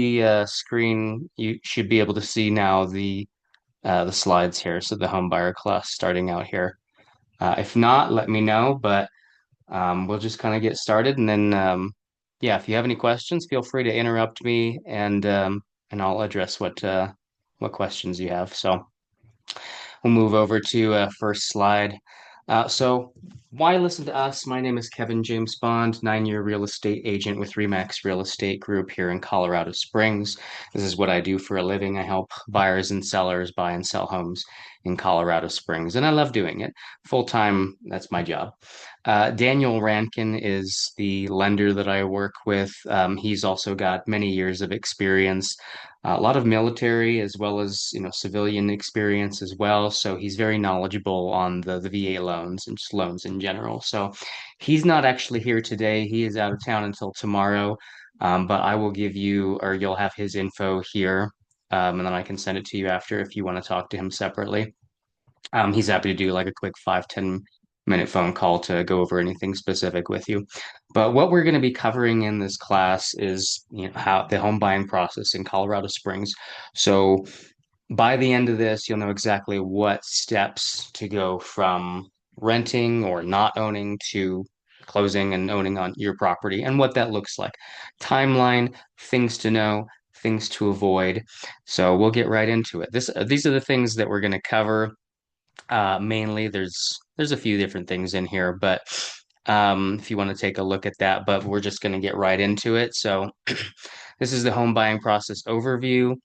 The screen, you should be able to see now the slides here. So the home buyer class starting out here. If not, let me know, but we'll just kind of get started. And then, yeah, if you have any questions, feel free to interrupt me and I'll address what questions you have. So we'll move over to first slide. So why listen to us? My name is Kevin James Bond, 9-year real estate agent with Remax Real Estate Group here in Colorado Springs. This is what I do for a living. I help buyers and sellers buy and sell homes in Colorado Springs, and I love doing it. Full time, that's my job. Daniel Rankin is the lender that I work with. He's also got many years of experience, a lot of military as well as civilian experience as well. So he's very knowledgeable on the VA loans and just loans in general. So he's not actually here today. He is out of town until tomorrow. But I will give you, or you'll have his info here, and then I can send it to you after if you want to talk to him separately. He's happy to do like a quick 5-10 minute phone call to go over anything specific with you. But what we're going to be covering in this class is how the home buying process in Colorado Springs. So by the end of this, you'll know exactly what steps to go from renting or not owning to closing and owning on your property and what that looks like. Timeline, things to know, things to avoid. So we'll get right into it. These are the things that we're going to cover. Mainly, there's a few different things in here, but if you want to take a look at that, but we're just going to get right into it. So this is the home buying process overview.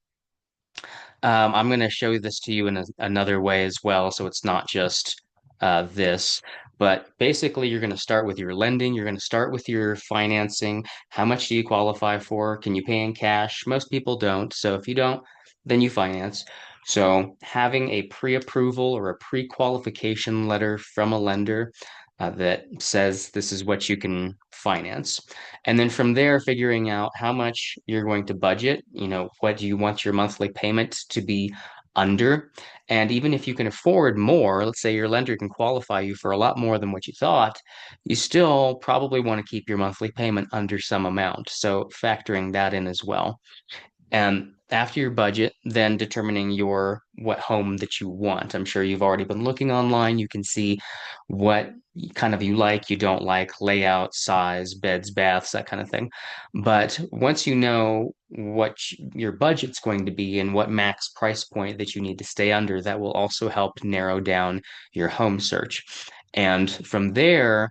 I'm going to show this to you in another way as well, so it's not just this. But basically, you're going to start with your lending. You're going to start with your financing. How much do you qualify for? Can you pay in cash? Most people don't. So if you don't, then you finance. So having a pre-approval or a pre-qualification letter from a lender that says this is what you can finance. And then from there, figuring out how much you're going to budget, what do you want your monthly payment to be under? And even if you can afford more, let's say your lender can qualify you for a lot more than what you thought, you still probably want to keep your monthly payment under some amount. So factoring that in as well. And after your budget, then determining your what home that you want. I'm sure you've already been looking online. You can see what kind of you like, you don't like, layout, size, beds, baths, that kind of thing. But once you know what your budget's going to be and what max price point that you need to stay under, that will also help narrow down your home search. And from there,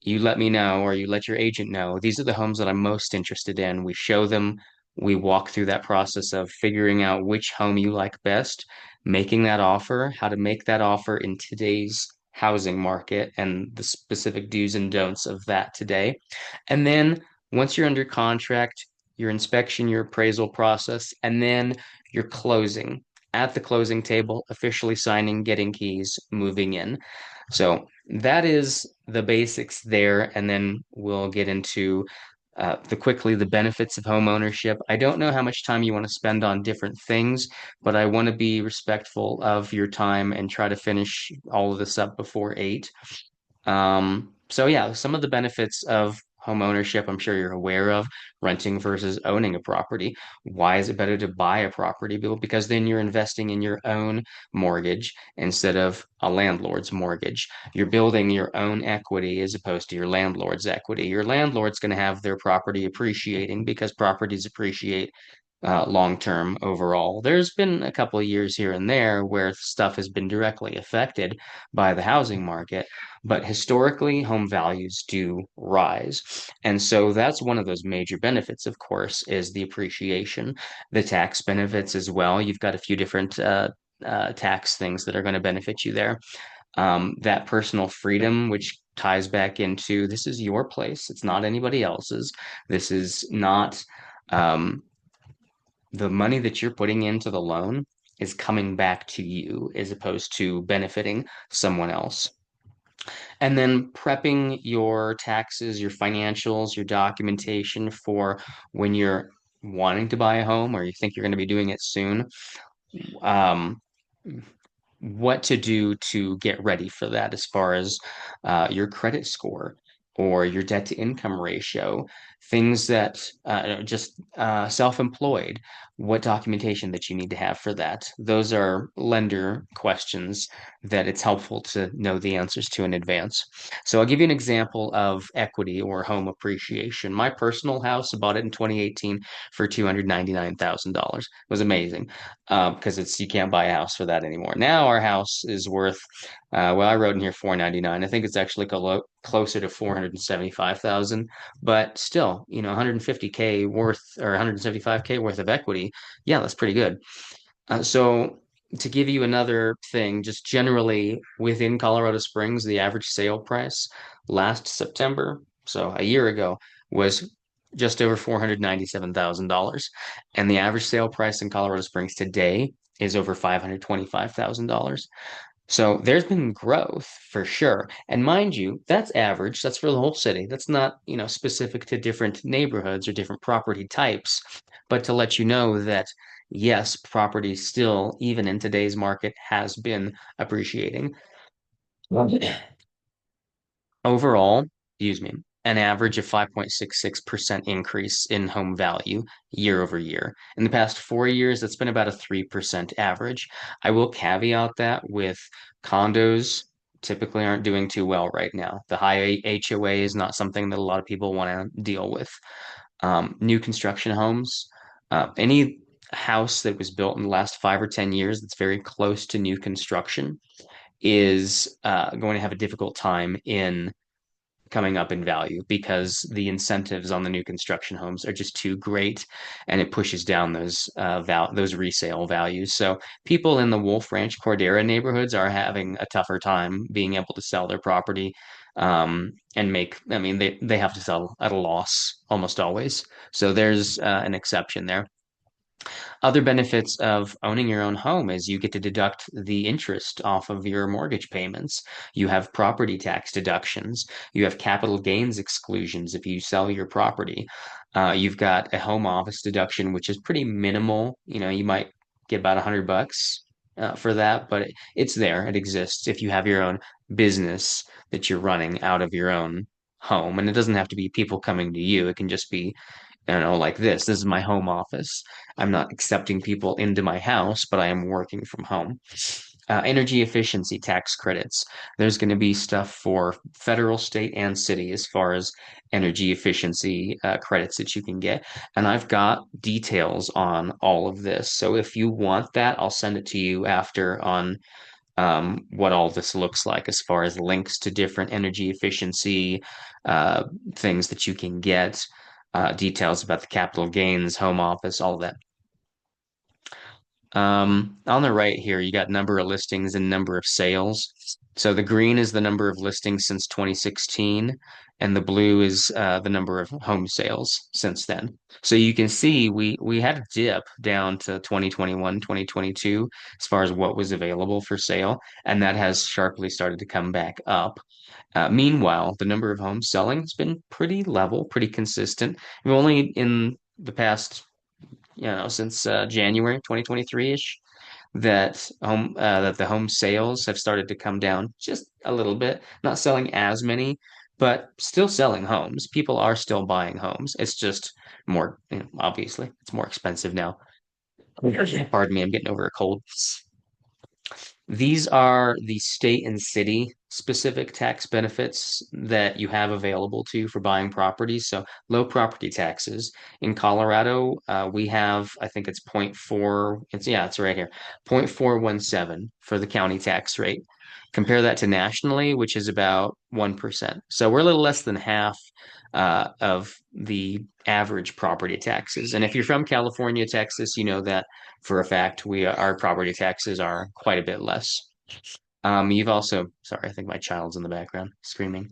you let me know or you let your agent know these are the homes that I'm most interested in. We show them, we walk through that process of figuring out which home you like best, making that offer, how to make that offer in today's housing market and the specific do's and don'ts of that today. And then once you're under contract, your inspection, your appraisal process, and then your closing. At the closing table, officially signing, getting keys, moving in. So that is the basics there, and then we'll get into the benefits of home ownership. I don't know how much time you want to spend on different things, but I want to be respectful of your time and try to finish all of this up before 8. So yeah, some of the benefits of home ownership, I'm sure you're aware of renting versus owning a property. Why is it better to buy a property? Well, because then you're investing in your own mortgage instead of a landlord's mortgage. You're building your own equity as opposed to your landlord's equity. Your landlord's going to have their property appreciating because properties appreciate long term overall. There's been a couple of years here and there where stuff has been directly affected by the housing market, but historically, home values do rise. And so that's one of those major benefits, of course, is the appreciation, the tax benefits as well. You've got a few different tax things that are going to benefit you there. That personal freedom, which ties back into this is your place, it's not anybody else's. This is not the money that you're putting into the loan is coming back to you as opposed to benefiting someone else. And then prepping your taxes, your financials, your documentation for when you're wanting to buy a home or you think you're going to be doing it soon. Um, what to do to get ready for that as far as your credit score or your debt to income ratio. things that just self-employed, what documentation that you need to have for that. Those are lender questions that it's helpful to know the answers to in advance. So I'll give you an example of equity or home appreciation. My personal house, I bought it in 2018 for $299,000. It was amazing because it's you can't buy a house for that anymore. Now our house is worth well, I wrote in here 499. I think it's actually closer to 475,000, but still, 150K worth or 175K worth of equity. Yeah, that's pretty good. So to give you another thing, just generally within Colorado Springs, the average sale price last September, so a year ago, was just over $497,000. And the average sale price in Colorado Springs today is over $525,000. So there's been growth for sure. And mind you, that's average. That's for the whole city. That's not, specific to different neighborhoods or different property types, but to let you know that yes, property still, even in today's market, has been appreciating. Overall, excuse me, an average of 5.66% increase in home value year over year. In the past 4 years, that's been about a 3% average. I will caveat that with condos typically aren't doing too well right now. The high HOA is not something that a lot of people want to deal with. New construction homes, any house that was built in the last 5 or 10 years that's very close to new construction is going to have a difficult time in coming up in value because the incentives on the new construction homes are just too great, and it pushes down those resale values. So people in the Wolf Ranch Cordera neighborhoods are having a tougher time being able to sell their property and make. I mean, they have to sell at a loss almost always. So there's an exception there. Other benefits of owning your own home is you get to deduct the interest off of your mortgage payments. You have property tax deductions. You have capital gains exclusions if you sell your property. You've got a home office deduction, which is pretty minimal. You might get about $100 for that, but it's there. It exists if you have your own business that you're running out of your own home. And it doesn't have to be people coming to you. It can just be I don't know, like this. This is my home office. I'm not accepting people into my house, but I am working from home. Energy efficiency tax credits. There's going to be stuff for federal, state, and city as far as energy efficiency credits that you can get. And I've got details on all of this. So if you want that, I'll send it to you after on what all this looks like as far as links to different energy efficiency uh, things that you can get, details about the capital gains, home office, all of that. On the right here, you got number of listings and number of sales. So the green is the number of listings since 2016, and the blue is the number of home sales since then. So you can see we had a dip down to 2021, 2022 as far as what was available for sale, and that has sharply started to come back up. Meanwhile, the number of homes selling has been pretty level, pretty consistent. We've only in the past since January 2023-ish that the home sales have started to come down just a little bit, not selling as many, but still selling homes. People are still buying homes. It's just more, obviously, it's more expensive now. Pardon me, I'm getting over a cold. These are the state and city specific tax benefits that you have available to you for buying properties. So low property taxes. In Colorado, we have, I think it's point 0.4, it's right here, 0.417 for the county tax rate. Compare that to nationally, which is about 1%. So we're a little less than half of the average property taxes. And if you're from California, Texas, you know that for a fact our property taxes are quite a bit less. You've also, sorry, I think my child's in the background screaming.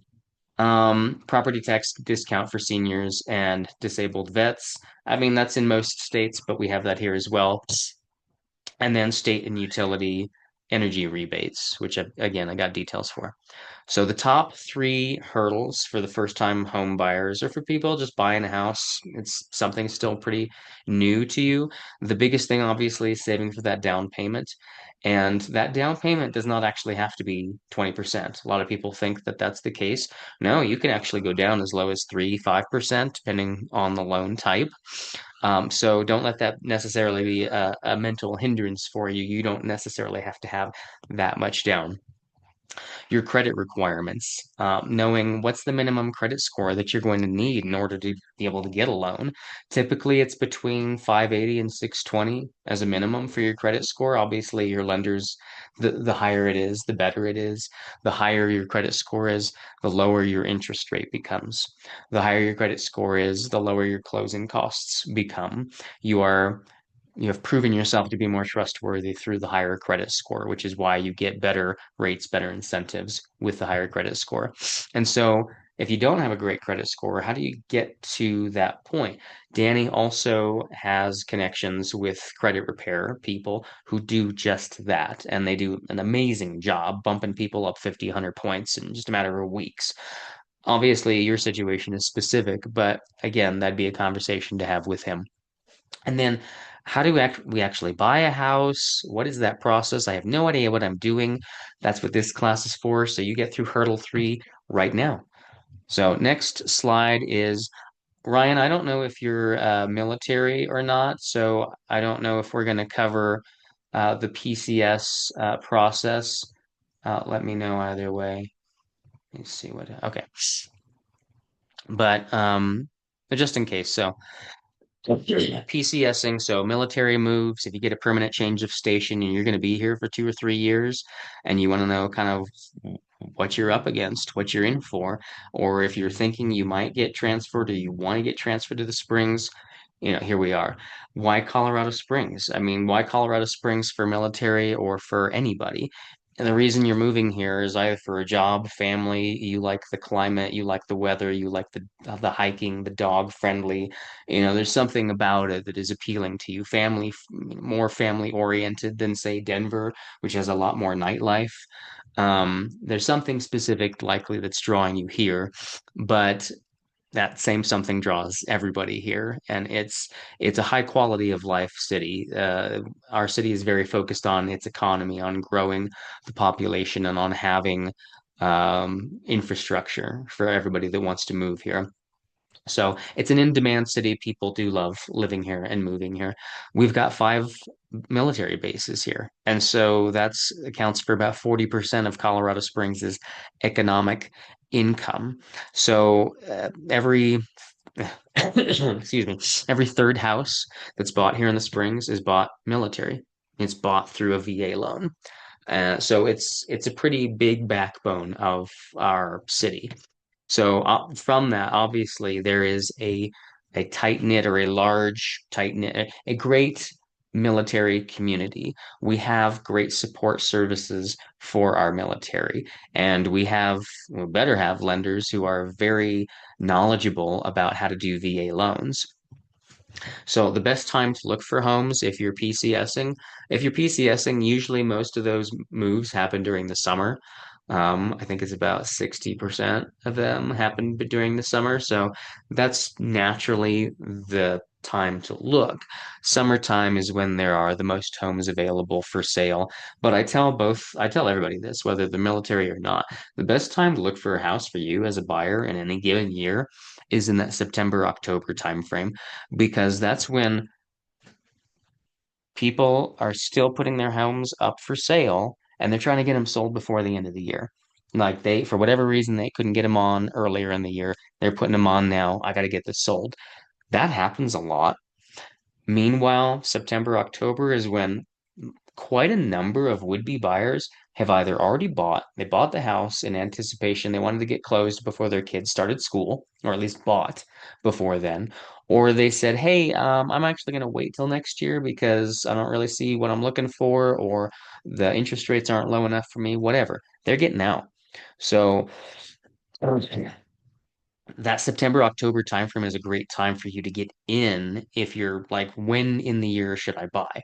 Property tax discount for seniors and disabled vets. I mean, that's in most states, but we have that here as well. And then state and utility energy rebates, which again, I got details for. So the top three hurdles for the first time home buyers or for people just buying a house, it's something still pretty new to you. The biggest thing, obviously, is saving for that down payment. And that down payment does not actually have to be 20%. A lot of people think that that's the case. No, you can actually go down as low as 3, 5%, depending on the loan type. So don't let that necessarily be a mental hindrance for you. You don't necessarily have to have that much down. Your credit requirements, knowing what's the minimum credit score that you're going to need in order to be able to get a loan. Typically, it's between 580 and 620 as a minimum for your credit score. Obviously, your lenders, the higher it is, the better it is. The higher your credit score is, the lower your interest rate becomes. The higher your credit score is, the lower your closing costs become. You are you have proven yourself to be more trustworthy through the higher credit score, which is why you get better rates, better incentives with the higher credit score. And so, if you don't have a great credit score, how do you get to that point? Danny also has connections with credit repair people who do just that. And they do an amazing job bumping people up 50, 100 points in just a matter of weeks. Obviously, your situation is specific, but again, that'd be a conversation to have with him. And then how do we actually buy a house? What is that process? I have no idea what I'm doing. That's what this class is for. So you get through hurdle three right now. So next slide is Ryan. I don't know if you're military or not. So I don't know if we're going to cover the PCS process. Let me know either way. Let me see what. Okay. But just in case. So PCSing, so military moves, if you get a permanent change of station and you're going to be here for 2 or 3 years and you want to know kind of what you're up against, what you're in for, or if you're thinking you might get transferred or you want to get transferred to the Springs, here we are. Why Colorado Springs? I mean, why Colorado Springs for military or for anybody? And the reason you're moving here is either for a job, family, you like the climate, you like the weather, you like the hiking, the dog friendly. There's something about it that is appealing to you. More family oriented than say Denver, which has a lot more nightlife. There's something specific likely that's drawing you here, but that same something draws everybody here, and it's a high quality of life city. Our city is very focused on its economy, on growing the population, and on having infrastructure for everybody that wants to move here. So it's an in-demand city. People do love living here and moving here. We've got five military bases here. And so that's accounts for about 40% of Colorado Springs' economic income. So excuse me, every third house that's bought here in the Springs is bought military. It's bought through a VA loan. So it's a pretty big backbone of our city. So from that, obviously, there is a tight knit or a large tight knit, a great military community. We have great support services for our military, and we better have lenders who are very knowledgeable about how to do VA loans. So the best time to look for homes if you're PCSing, usually most of those moves happen during the summer. I think it's about 60% of them happen during the summer. So that's naturally the time to look. Summertime is when there are the most homes available for sale. But I tell everybody this, whether they're military or not, the best time to look for a house for you as a buyer in any given year is in that September, October timeframe, because that's when people are still putting their homes up for sale and they're trying to get them sold before the end of the year. Like for whatever reason, they couldn't get them on earlier in the year. They're putting them on now. I got to get this sold. That happens a lot. Meanwhile, September, October is when quite a number of would-be buyers have either already they bought the house in anticipation they wanted to get closed before their kids started school, or at least bought before then, or they said, hey, I'm actually going to wait till next year because I don't really see what I'm looking for, or the interest rates aren't low enough for me, whatever. They're getting out. So that September, October timeframe is a great time for you to get in if you're like, when in the year should I buy?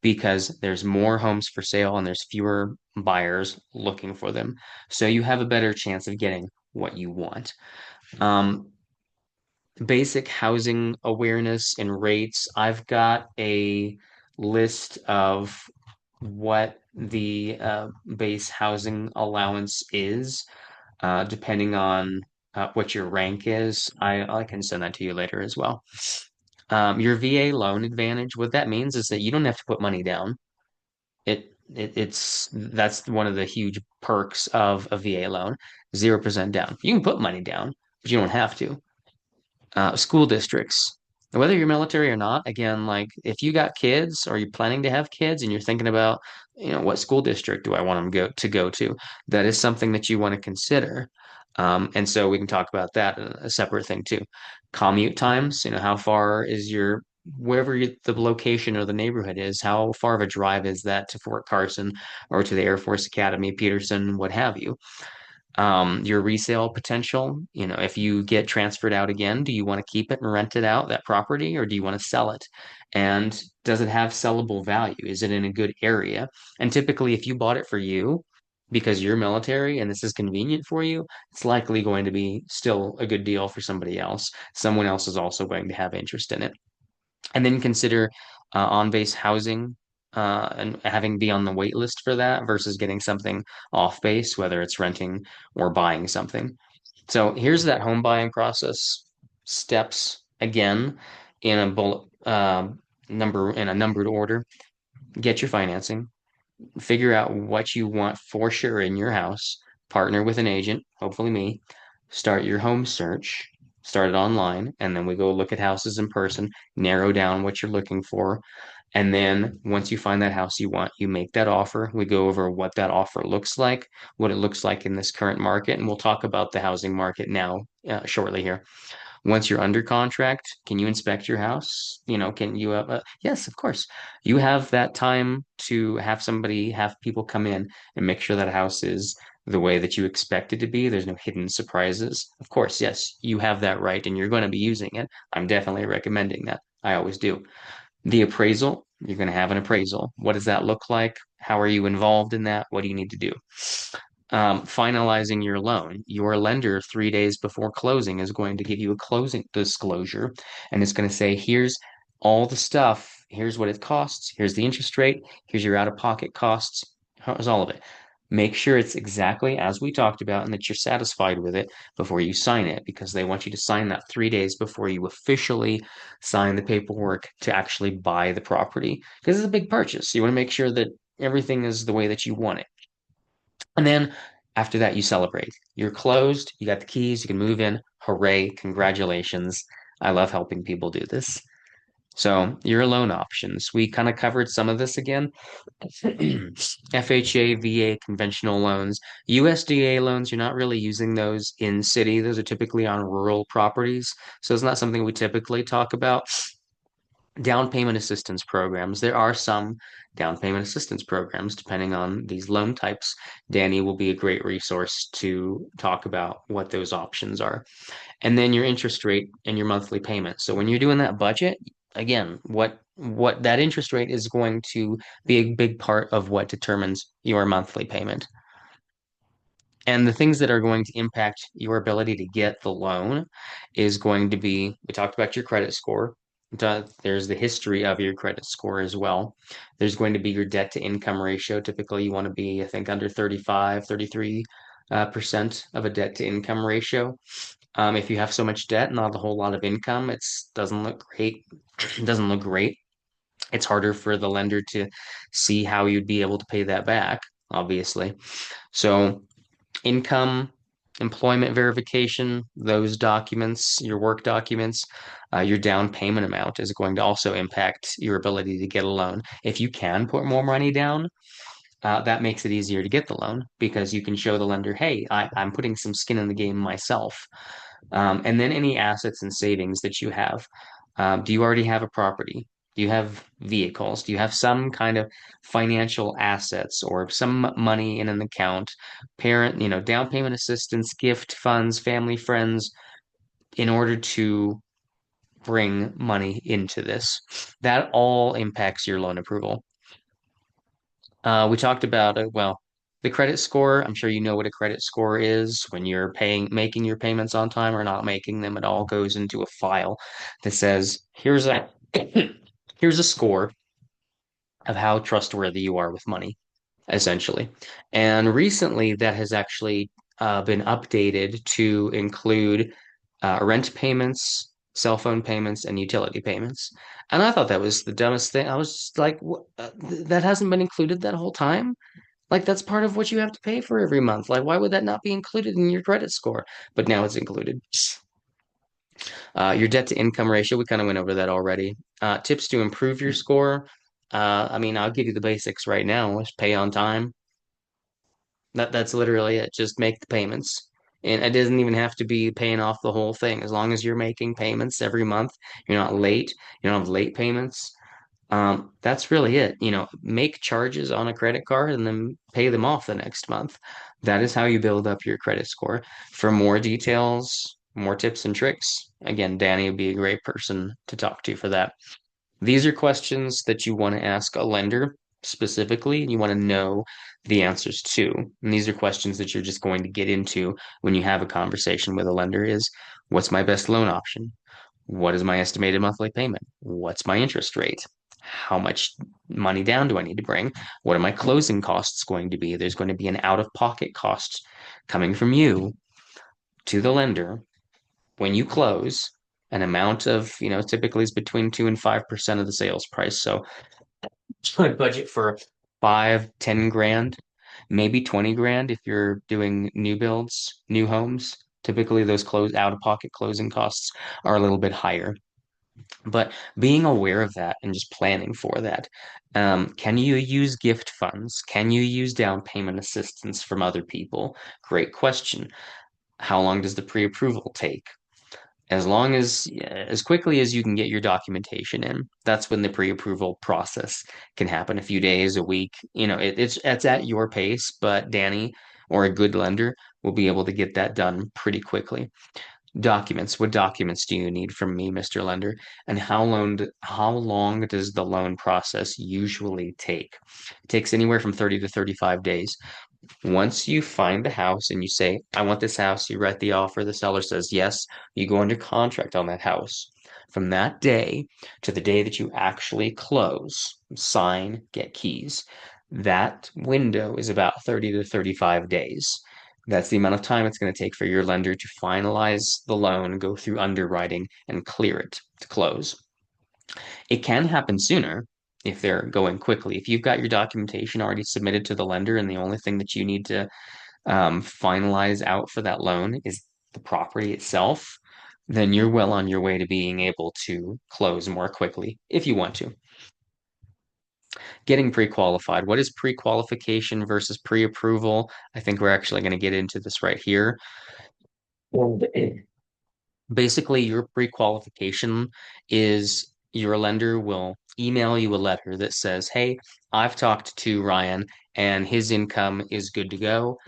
because there's more homes for sale and there's fewer buyers looking for them. So you have a better chance of getting what you want. Um, Basic housing awareness and rates. I've got a list of what the base housing allowance is, depending on what your rank is. I can send that to you later as well. Your VA loan advantage, what that means is that you don't have to put money down. It's that's one of the huge perks of a VA loan, 0% down. You can put money down, but you don't have to. School districts, whether you're military or not, again, like if you got kids or you're planning to have kids and you're thinking about, what school district do I want them go to, that is something that you want to consider. And so we can talk about that in a separate thing too. Commute times, how far is wherever the location or the neighborhood is, how far of a drive is that to Fort Carson or to the Air Force Academy, Peterson, what have you? Your resale potential. If you get transferred out again, do you want to keep it and rent it out, that property, or do you want to sell it? And does it have sellable value? Is it in a good area? And typically, if you bought it for you because you're military and this is convenient for you, it's likely going to be still a good deal for somebody else. Someone else is also going to have interest in it. And then consider on-base housing and having be on the wait list for that versus getting something off base, whether it's renting or buying something. So here's that home buying process steps again in a bullet number in a numbered order. Get your financing, figure out what you want for sure in your house, partner with an agent, hopefully me, start your home search, start it online, and then we go look at houses in person, narrow down what you're looking for. And then once you find that house you want, you make that offer. We go over what that offer looks like, what it looks like in this current market, and we'll talk about the housing market now shortly here. Once you're under contract, can you inspect your house? Can you have yes, of course. You have that time to have people come in and make sure that house is the way that you expect it to be. There's no hidden surprises. Of course, yes, you have that right and you're going to be using it. I'm definitely recommending that. I always do. The appraisal, you're going to have an appraisal. What does that look like? How are you involved in that? What do you need to do? Finalizing your loan. Your lender 3 days before closing is going to give you a closing disclosure and it's going to say, here's all the stuff. Here's what it costs. Here's the interest rate. Here's your out-of-pocket costs. Here's all of it. Make sure it's exactly as we talked about and that you're satisfied with it before you sign it because they want you to sign that 3 days before you officially sign the paperwork to actually buy the property because it's a big purchase. You want to make sure that everything is the way that you want it. And then after that, you celebrate. You're closed, you got the keys, you can move in. Hooray, congratulations. I love helping people do this. So, your loan options. We kind of covered some of this again. FHA, VA, conventional loans. USDA loans, you're not really using those in city. Those are typically on rural properties. So, it's not something we typically talk about. Down payment assistance programs. There are some down payment assistance programs depending on these loan types. Danny will be a great resource to talk about what those options are. And then your interest rate and your monthly payment. So when you're doing that budget, again, what that interest rate is going to be a big part of what determines your monthly payment. And the things that are going to impact your ability to get the loan is going to be, we talked about your credit score. There's the history of your credit score as well. There's going to be your debt to income ratio. Typically, you want to be, I think, under 35, 33% of a debt to income ratio. If you have so much debt, not a whole lot of income, it doesn't look great. It doesn't look great. It's harder for the lender to see how you'd be able to pay that back, obviously. So income, employment verification, those documents, your work documents, your down payment amount is going to also impact your ability to get a loan. If you can put more money down, that makes it easier to get the loan because you can show the lender, hey, I'm putting some skin in the game myself. And then any assets and savings that you have. Do you already have a property? Do you have vehicles? Do you have some kind of financial assets or some money in an account? Down payment assistance, gift funds, family, friends, in order to bring money into this. That all impacts your loan approval. We talked about well, the credit score. I'm sure you know what a credit score is. When you're making your payments on time or not making them, it all goes into a file that says, here's a here's a score of how trustworthy you are with money, essentially. And recently, that has actually been updated to include rent payments, cell phone payments, and utility payments. And I thought that was the dumbest thing. I was just like, that hasn't been included that whole time? Like, that's part of what you have to pay for every month. Like, why would that not be included in your credit score? But now it's included. Your debt to income ratio, we kind of went over that already. Tips to improve your score. I mean, I'll give you the basics right now. Just pay on time. That's literally it. Just make the payments. And it doesn't even have to be paying off the whole thing. As long as you're making payments every month, you're not late, you don't have late payments. That's really it. Make charges on a credit card and then pay them off the next month. That is how you build up your credit score. For more details, more tips and tricks, again, Danny would be a great person to talk to for that. These are questions that you want to ask a lender specifically, and you want to know the answers to. And these are questions that you're just going to get into when you have a conversation with a lender is, what's my best loan option? What is my estimated monthly payment? What's my interest rate? How much money down do I need to bring? What are my closing costs going to be? There's going to be an out-of-pocket cost coming from you to the lender when you close, an amount of, typically is between 2 and 5% of the sales price. So I'd budget for 5, 10 grand, maybe 20 grand if you're doing new builds, new homes. Typically, those out of pocket closing costs are a little bit higher. But being aware of that and just planning for that. Can you use gift funds? Can you use down payment assistance from other people? Great question. How long does the pre-approval take? As quickly as you can get your documentation in, that's when the pre-approval process can happen. A few days, a week. It's at your pace, but Danny or a good lender will be able to get that done pretty quickly. Documents. What documents do you need from me, Mr. Lender? And how long does the loan process usually take? It takes anywhere from 30 to 35 days. Once you find the house and you say, I want this house, you write the offer, the seller says yes, you go under contract on that house. From that day to the day that you actually close, sign, get keys, that window is about 30 to 35 days. That's the amount of time it's going to take for your lender to finalize the loan, go through underwriting, and clear it to close. It can happen sooner if they're going quickly. If you've got your documentation already submitted to the lender and the only thing that you need to finalize out for that loan is the property itself, then you're well on your way to being able to close more quickly if you want to. Getting pre-qualified. What is pre-qualification versus pre-approval? I think we're actually going to get into this right here. Basically, your pre-qualification is your lender will email you a letter that says, "Hey, I've talked to Ryan and his income is good to go.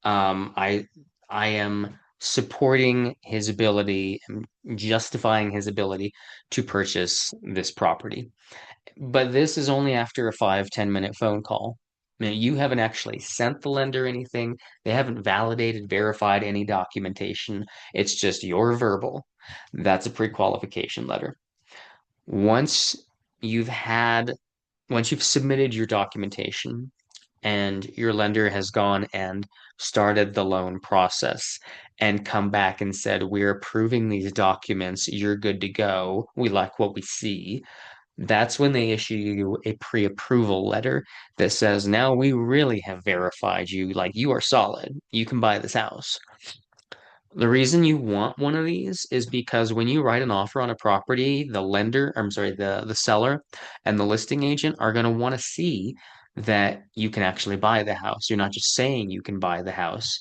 I am supporting his ability and justifying his ability to purchase this property." But this is only after a 5, 10 minute phone call. Now, you haven't actually sent the lender anything. They haven't validated, verified any documentation. It's just your verbal. That's a pre-qualification letter. Once you've had, once you've submitted your documentation and your lender has gone and started the loan process and come back and said, we're approving these documents, you're good to go. We like what we see. That's when they issue you a pre-approval letter that says, now we really have verified you, like you are solid. You can buy this house. The reason you want one of these is because when you write an offer on a property, the lender, I'm sorry, the seller and the listing agent are going to want to see that you can actually buy the house. You're not just saying you can buy the house.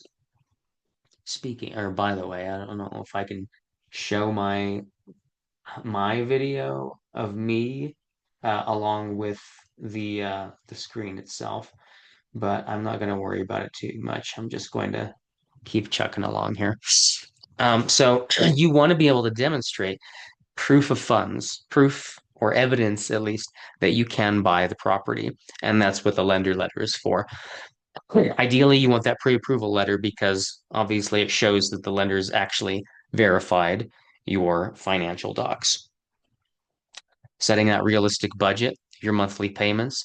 Speaking, or by the way, I don't know if I can show my video of me along with the screen itself, but I'm not going to worry about it too much. I'm just going to keep chucking along here. So you want to be able to demonstrate proof of funds, proof or evidence at least that you can buy the property. And that's what the lender letter is for. Ideally, you want that pre-approval letter because obviously it shows that the lender has actually verified your financial docs. Setting that realistic budget, your monthly payments,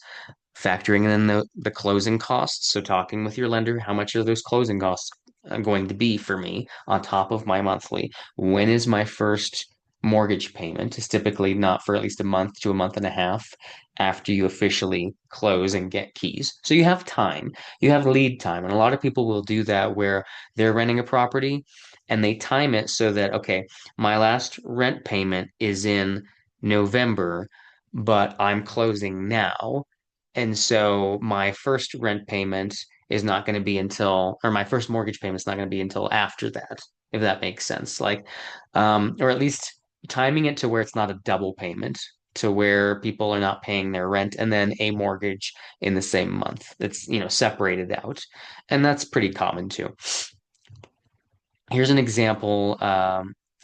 factoring in the closing costs. So talking with your lender, how much are those closing costs going to be for me on top of my monthly? When is my first mortgage payment? It's typically not for at least a month to a month and a half after you officially close and get keys. So you have time, you have lead time. And a lot of people will do that where they're renting a property and they time it so that, okay, my last rent payment is in November, but I'm closing now. And so my first rent payment is not going to be until, or my first mortgage payment is not going to be until after that, if that makes sense. Like, or at least timing it to where it's not a double payment, to where people are not paying their rent and then a mortgage in the same month. It's, separated out. And that's pretty common too. Here's an example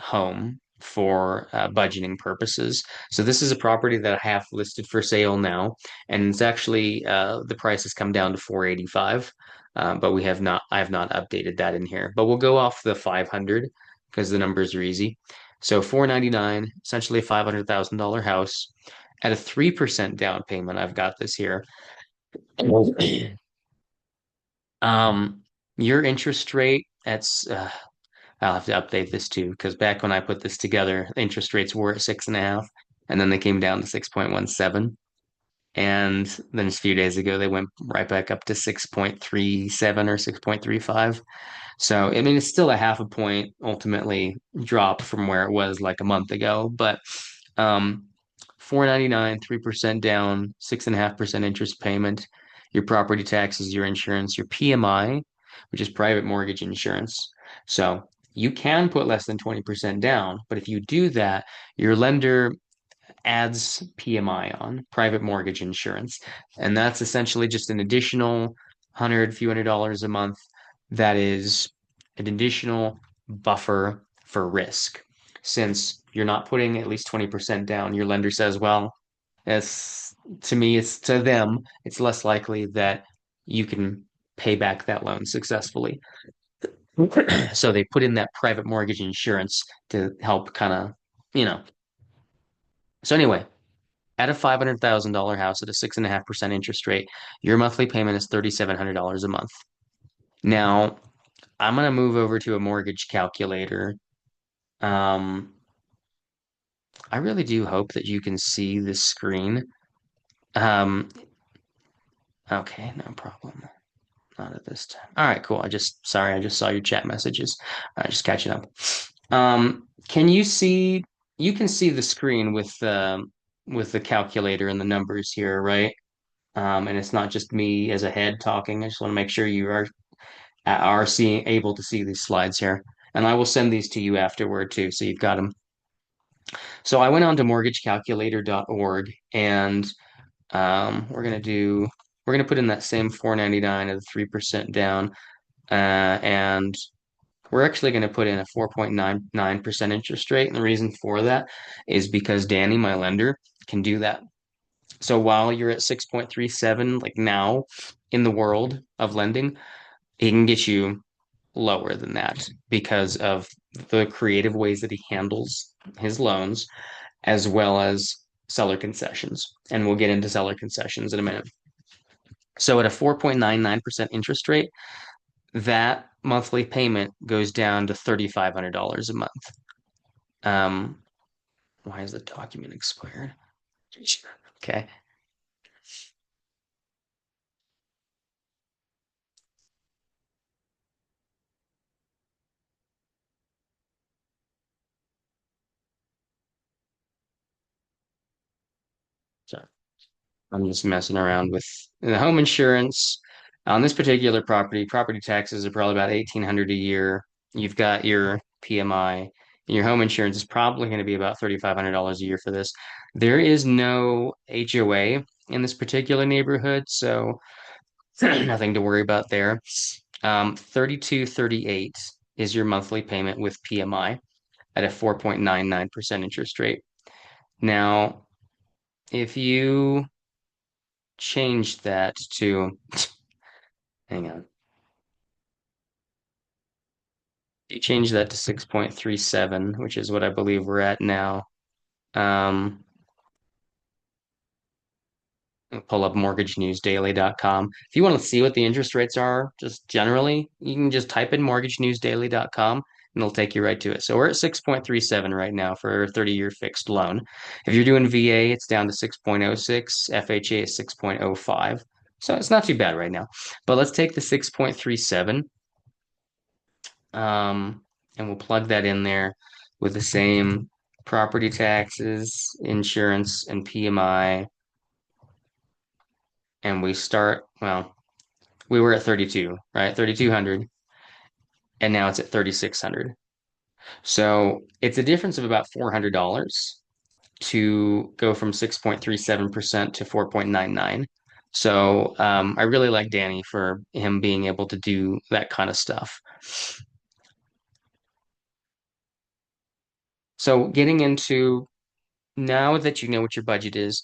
home for budgeting purposes. So this is a property that I have listed for sale now, and it's actually the price has come down to 485, but I have not updated that in here. But we'll go off the 500 because the numbers are easy. So 499, essentially a $500,000 house at a 3% down payment. I've got this here. Um, your interest rate, that's I'll have to update this too, because back when I put this together, interest rates were at 6.5, and then they came down to 6.17. And then a few days ago, they went right back up to 6.37 or 6.35. So, I mean, it's still a half a point ultimately drop from where it was like a month ago, but 499, 3% down, 6.5% interest payment, your property taxes, your insurance, your PMI, which is private mortgage insurance. So you can put less than 20% down, but if you do that, your lender adds PMI on, private mortgage insurance. And that's essentially just an additional few hundred dollars a month that is an additional buffer for risk. Since you're not putting at least 20% down, your lender says, well, it's to me, it's to them, it's less likely that you can pay back that loan successfully. So they put in that private mortgage insurance to help kind of, you know. So anyway, at a $500,000 house at a 6.5% interest rate, your monthly payment is $3,700 a month. Now, I'm gonna move over to a mortgage calculator. Um, I really do hope that you can see this screen. Um, okay, no problem. Not at this time. All right, cool. Sorry, I just saw your chat messages. Just catching up. Can you see, you can see the screen with the calculator and the numbers here, right? And it's not just me as a head talking. I just want to make sure you are seeing able to see these slides here. And I will send these to you afterward too, so you've got them. So I went on to mortgagecalculator.org and we're gonna put in that same 499 at a 3% down. And we're actually going to put in a 4.99% interest rate. And the reason for that is because Danny, my lender, can do that. So while you're at 6.37, like now in the world of lending, he can get you lower than that because of the creative ways that he handles his loans, as well as seller concessions. And we'll get into seller concessions in a minute. So at a 4.99% interest rate, that monthly payment goes down to $3,500 a month. Um, why is the document expired? Okay. So I'm just messing around with the home insurance on this particular property. Property taxes are probably about 1,800 a year. You've got your PMI, and your home insurance is probably going to be about $3,500 a year for this. There is no HOA in this particular neighborhood, so nothing to worry about there. 3238 is your monthly payment with PMI at a 4.99% interest rate. Now, if you change that to, hang on, you change that to 6.37, which is what I believe we're at now. Um, Pull up mortgagenewsdaily.com. If you want to see what the interest rates are, just generally, you can just type in mortgagenewsdaily.com and it'll take you right to it. So we're at 6.37 right now for a 30-year fixed loan. If you're doing VA, it's down to 6.06, FHA is 6.05. So it's not too bad right now. But let's take the 6.37 and we'll plug that in there with the same property taxes, insurance, and PMI. And we start, well, we were at 32, right? 3,200, and now it's at 3,600. So it's a difference of about $400 to go from 6.37% to 4.99. So I really like Danny for him being able to do that kind of stuff. So getting into now that you know what your budget is,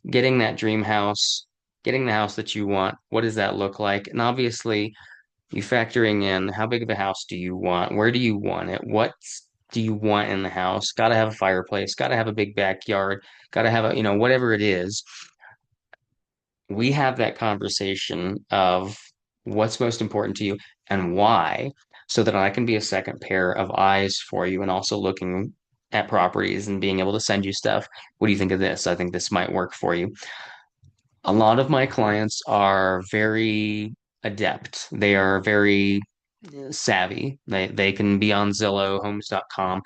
getting that dream house, getting the house that you want, what does that look like? And obviously, you factoring in how big of a house do you want? Where do you want it? What do you want in the house? Got to have a fireplace, got to have a big backyard, got to have a, whatever it is. We have that conversation of what's most important to you and why, so that I can be a second pair of eyes for you and also looking at properties and being able to send you stuff. What do you think of this? I think this might work for you. A lot of my clients are very adept. They are very savvy. They can be on Zillow, Homes.com,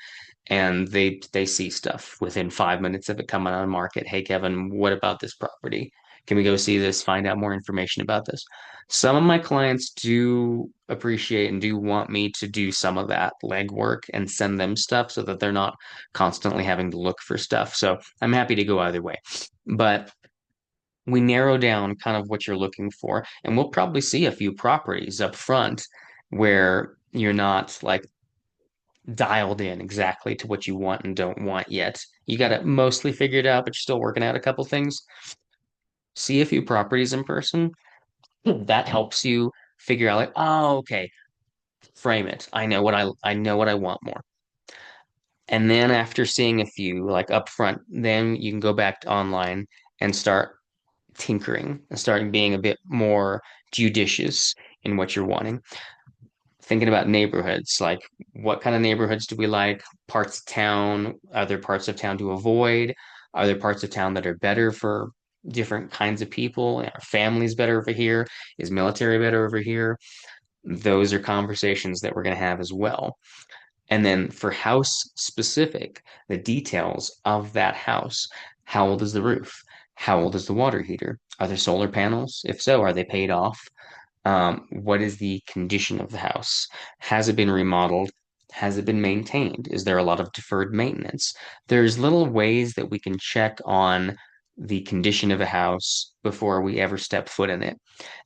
and they see stuff within 5 minutes of it coming on the market. Hey, Kevin, what about this property? Can we go see this? Find out more information about this. Some of my clients do appreciate and do want me to do some of that legwork and send them stuff so that they're not constantly having to look for stuff. So I'm happy to go either way. But we narrow down kind of what you're looking for, and we'll probably see a few properties up front where you're not like dialed in exactly to what you want and don't want yet. You got it mostly figured out, but you're still working out a couple things. See a few properties in person. That helps you figure out like, oh, okay, frame it. I know what I want more. And then after seeing a few like up front, then you can go back to online and start tinkering and starting being a bit more judicious in what you're wanting. Thinking about neighborhoods, like what kind of neighborhoods do we like? Parts of town, are there parts of town to avoid? Are there parts of town that are better for different kinds of people? Are families better over here? Is military better over here? Those are conversations that we're going to have as well. And then for house specific, the details of that house. How old is the roof? How old is the water heater? Are there solar panels? If so, are they paid off? What is the condition of the house? Has it been remodeled? Has it been maintained? Is there a lot of deferred maintenance? There's little ways that we can check on the condition of a house before we ever step foot in it.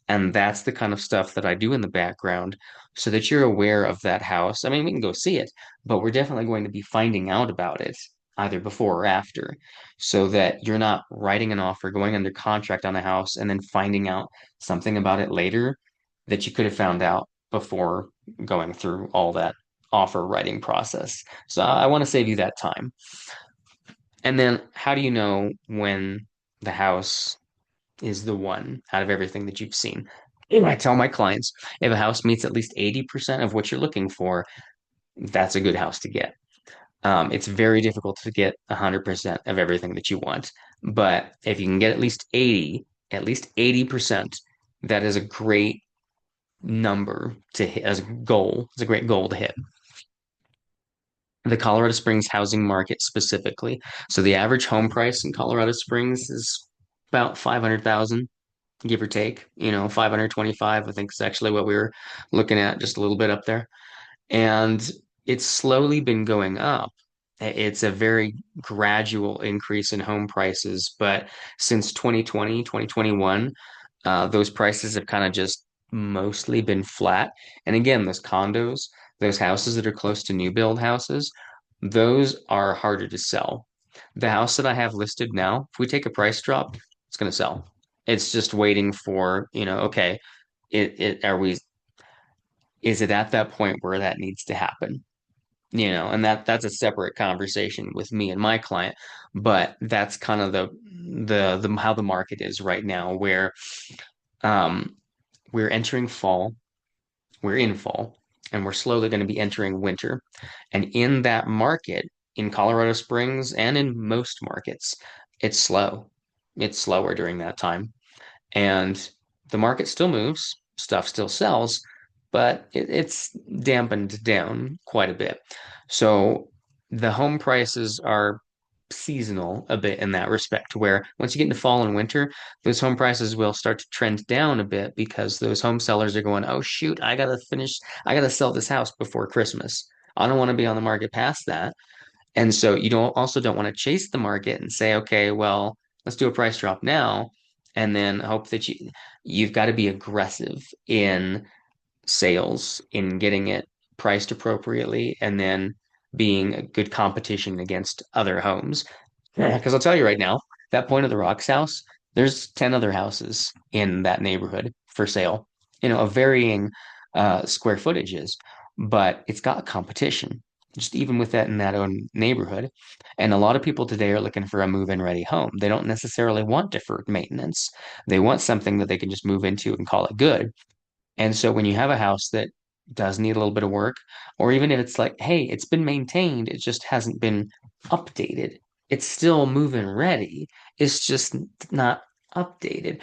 And that's the kind of stuff that I do in the background so that you're aware of that house. I mean, we can go see it, but we're definitely going to be finding out about it either before or after so that you're not writing an offer, going under contract on a house, and then finding out something about it later that you could have found out before going through all that offer writing process. So I want to save you that time. And then how do you know when the house is the one out of everything that you've seen? I tell my clients if a house meets at least 80% of what you're looking for, that's a good house to get. It's very difficult to get 100% of everything that you want. But if you can get at least 80%, that is a great number to hit as a goal. It's a great goal to hit. The Colorado Springs housing market specifically. So the average home price in Colorado Springs is about 500,000, give or take. 525, I think is actually what we were looking at, just a little bit up there. And it's slowly been going up. It's a very gradual increase in home prices, but since 2020, 2021, those prices have kind of just mostly been flat. And again, those condos, those houses that are close to new build houses, those are harder to sell. The house that I have listed now, if we take a price drop, it's going to sell. It's just waiting for, okay, is it at that point where that needs to happen? And that's a separate conversation with me and my client, but that's kind of the how the market is right now, where um we're entering fall, we're in fall, and we're slowly going to be entering winter. And in that market, in Colorado Springs and in most markets, it's slow. It's slower during that time. And the market still moves, stuff still sells, but it's dampened down quite a bit. So the home prices are seasonal a bit in that respect, where once you get into fall and winter, those home prices will start to trend down a bit because those home sellers are going, oh shoot, I gotta sell this house before Christmas. I don't want to be on the market past that. And so you don't want to chase the market and say, okay, well, let's do a price drop now, and then hope that you've got to be aggressive in sales, in getting it priced appropriately, and then being a good competition against other homes. Because I'll tell you right now, that Point of the Rocks house, there's 10 other houses in that neighborhood for sale, of varying square footages, but it's got competition, just even with that in that own neighborhood. And a lot of people today are looking for a move-in ready home. They don't necessarily want deferred maintenance. They want something that they can just move into and call it good. And so when you have a house that does need a little bit of work, or even if it's like, hey, it's been maintained, it just hasn't been updated. It's still move-in ready. It's just not updated.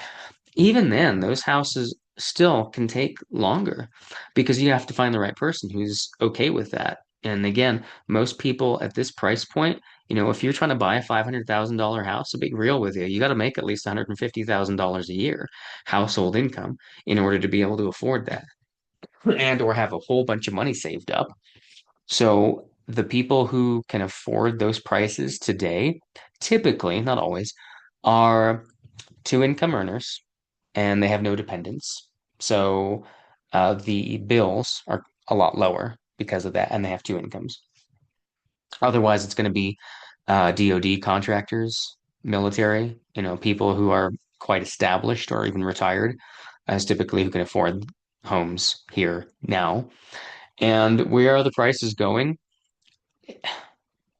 Even then, those houses still can take longer because you have to find the right person who's okay with that. And again, most people at this price point, if you're trying to buy a $500,000 house, to be real with you, you got to make at least $150,000 a year household income in order to be able to afford that and or have a whole bunch of money saved up. So the people who can afford those prices today, typically, not always, are two income earners and they have no dependents. So the bills are a lot lower because of that, and they have two incomes. Otherwise, it's going to be DoD contractors, military, people who are quite established or even retired, as typically who can afford homes here now. And where are the prices going?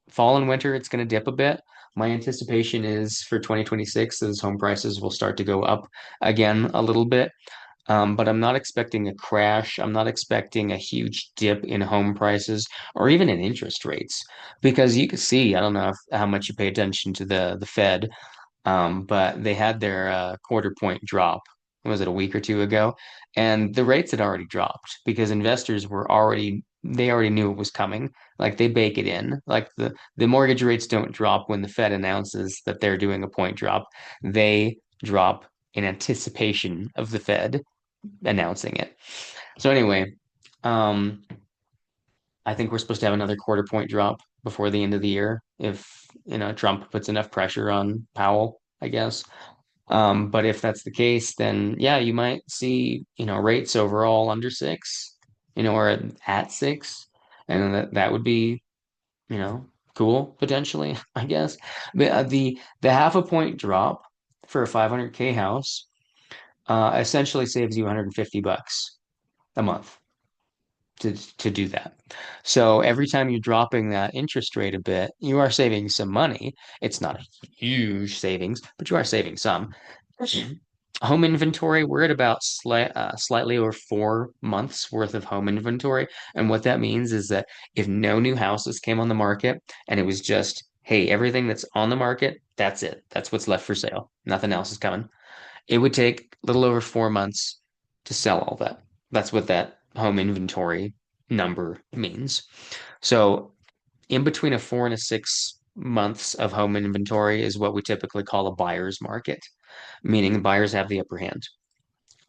Fall and winter, it's going to dip a bit. My anticipation is for 2026, those home prices will start to go up again a little bit. But I'm not expecting a crash. I'm not expecting a huge dip in home prices or even in interest rates because you can see, I don't know how much you pay attention to the Fed, but they had their quarter point drop. Was it a week or two ago? And the rates had already dropped because investors they already knew it was coming. Like they bake it in. Like the mortgage rates don't drop when the Fed announces that they're doing a point drop. They drop in anticipation of the Fed announcing it. So anyway, um, I think we're supposed to have another quarter point drop before the end of the year if Trump puts enough pressure on Powell, I guess. But if that's the case, then yeah, you might see rates overall under six, or at six, and that would be cool potentially, I guess. But the half a point drop for a 500K house essentially saves you 150 bucks a month to do that. So every time you're dropping that interest rate a bit, you are saving some money. It's not a huge savings, but you are saving some. Home inventory, we're at about slightly over 4 months worth of home inventory. And what that means is that if no new houses came on the market and it was just, hey, everything that's on the market, that's it. That's what's left for sale. Nothing else is coming. It would take a little over 4 months to sell all that. That's what that home inventory number means. So in between a 4 and a 6 months of home inventory is what we typically call a buyer's market, meaning buyers have the upper hand.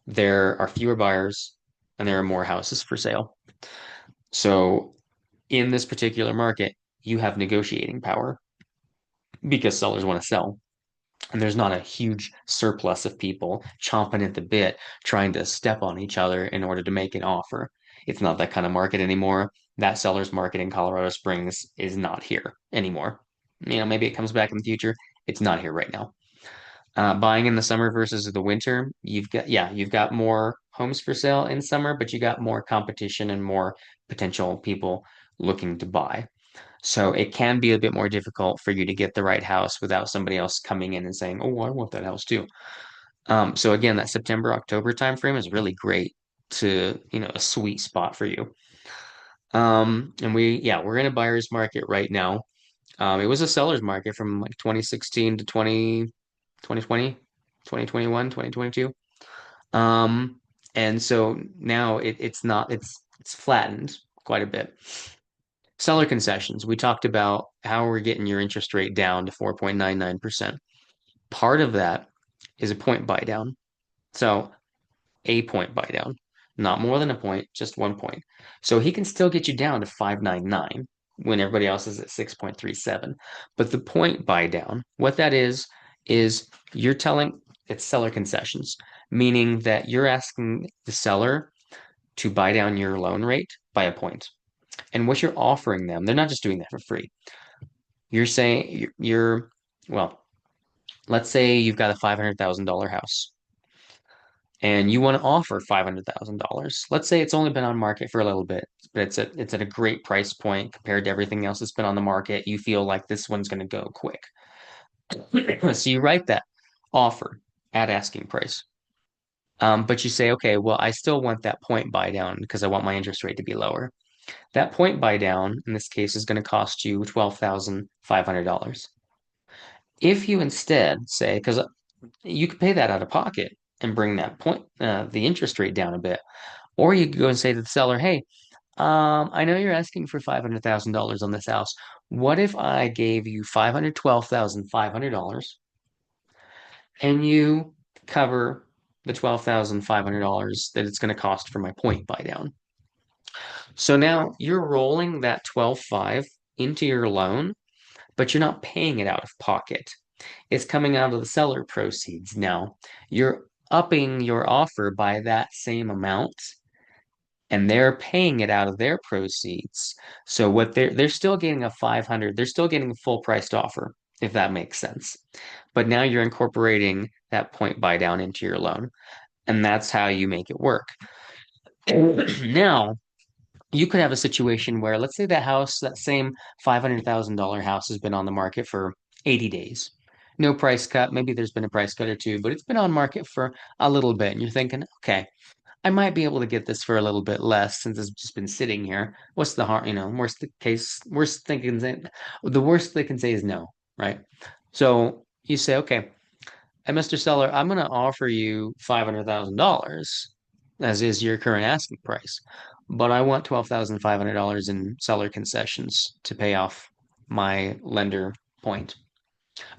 There are fewer buyers and there are more houses for sale. So in this particular market, you have negotiating power because sellers want to sell. And there's not a huge surplus of people chomping at the bit trying to step on each other in order to make an offer. It's not that kind of market anymore. That seller's market in Colorado Springs is not here anymore. Maybe it comes back in the future. It's not here right now. Buying in the summer versus the winter, you've got more homes for sale in summer, but you got more competition and more potential people looking to buy. So it can be a bit more difficult for you to get the right house without somebody else coming in and saying, "Oh, I want that house too." So again, that September, October timeframe is really great to, a sweet spot for you. And we're in a buyer's market right now. It was a seller's market from like 2016 to 2020, 2021, 2022. And so now it's not, it's flattened quite a bit. Seller concessions. We talked about how we're getting your interest rate down to 4.99%. Part of that is a point buy down. So a point buy down, not more than a point, just 1 point. So he can still get you down to 599 when everybody else is at 6.37. But the point buy down, what that is you're telling it's seller concessions, meaning that you're asking the seller to buy down your loan rate by a point. And what you're offering them, they're not just doing that for free. You're saying well, let's say you've got a $500,000 house and you want to offer $500,000. Let's say it's only been on market for a little bit, but it's at a great price point compared to everything else that's been on the market. You feel like this one's going to go quick. So you write that offer at asking price. But you say, okay, well, I still want that point buy down because I want my interest rate to be lower. That point buy down in this case is going to cost you $12,500. If you instead say, because you could pay that out of pocket and bring that the interest rate down a bit, or you could go and say to the seller, hey, I know you're asking for $500,000 on this house. What if I gave you $512,500 and you cover the $12,500 that it's going to cost for my point buy down? So now you're rolling that 12.5 into your loan, but you're not paying it out of pocket. It's coming out of the seller proceeds. Now you're upping your offer by that same amount and they're paying it out of their proceeds. So what they're still getting a 500, they're still getting a full priced offer, if that makes sense. But now you're incorporating that point buy down into your loan, and that's how you make it work. Now, you could have a situation where, let's say that same $500,000 house has been on the market for 80 days. No price cut. Maybe there's been a price cut or two, but it's been on market for a little bit. And you're thinking, okay, I might be able to get this for a little bit less since it's just been sitting here. What's the harm? The worst they can say is no, right? So you say, okay, hey, Mr. Seller, I'm going to offer you $500,000 as is your current asking price, but I want $12,500 in seller concessions to pay off my lender point.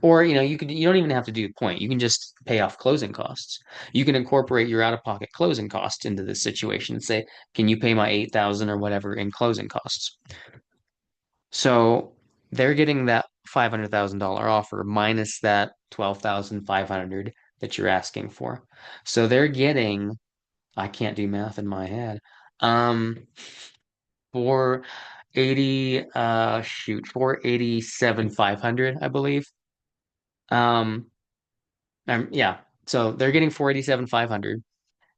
Or, you don't even have to do point. You can just pay off closing costs. You can incorporate your out-of-pocket closing costs into this situation and say, can you pay my 8,000 or whatever in closing costs? So they're getting that $500,000 offer minus that 12,500 that you're asking for. So they're getting, I can't do math in my head. For 487,500, I believe. Um, yeah. So they're getting 487,500.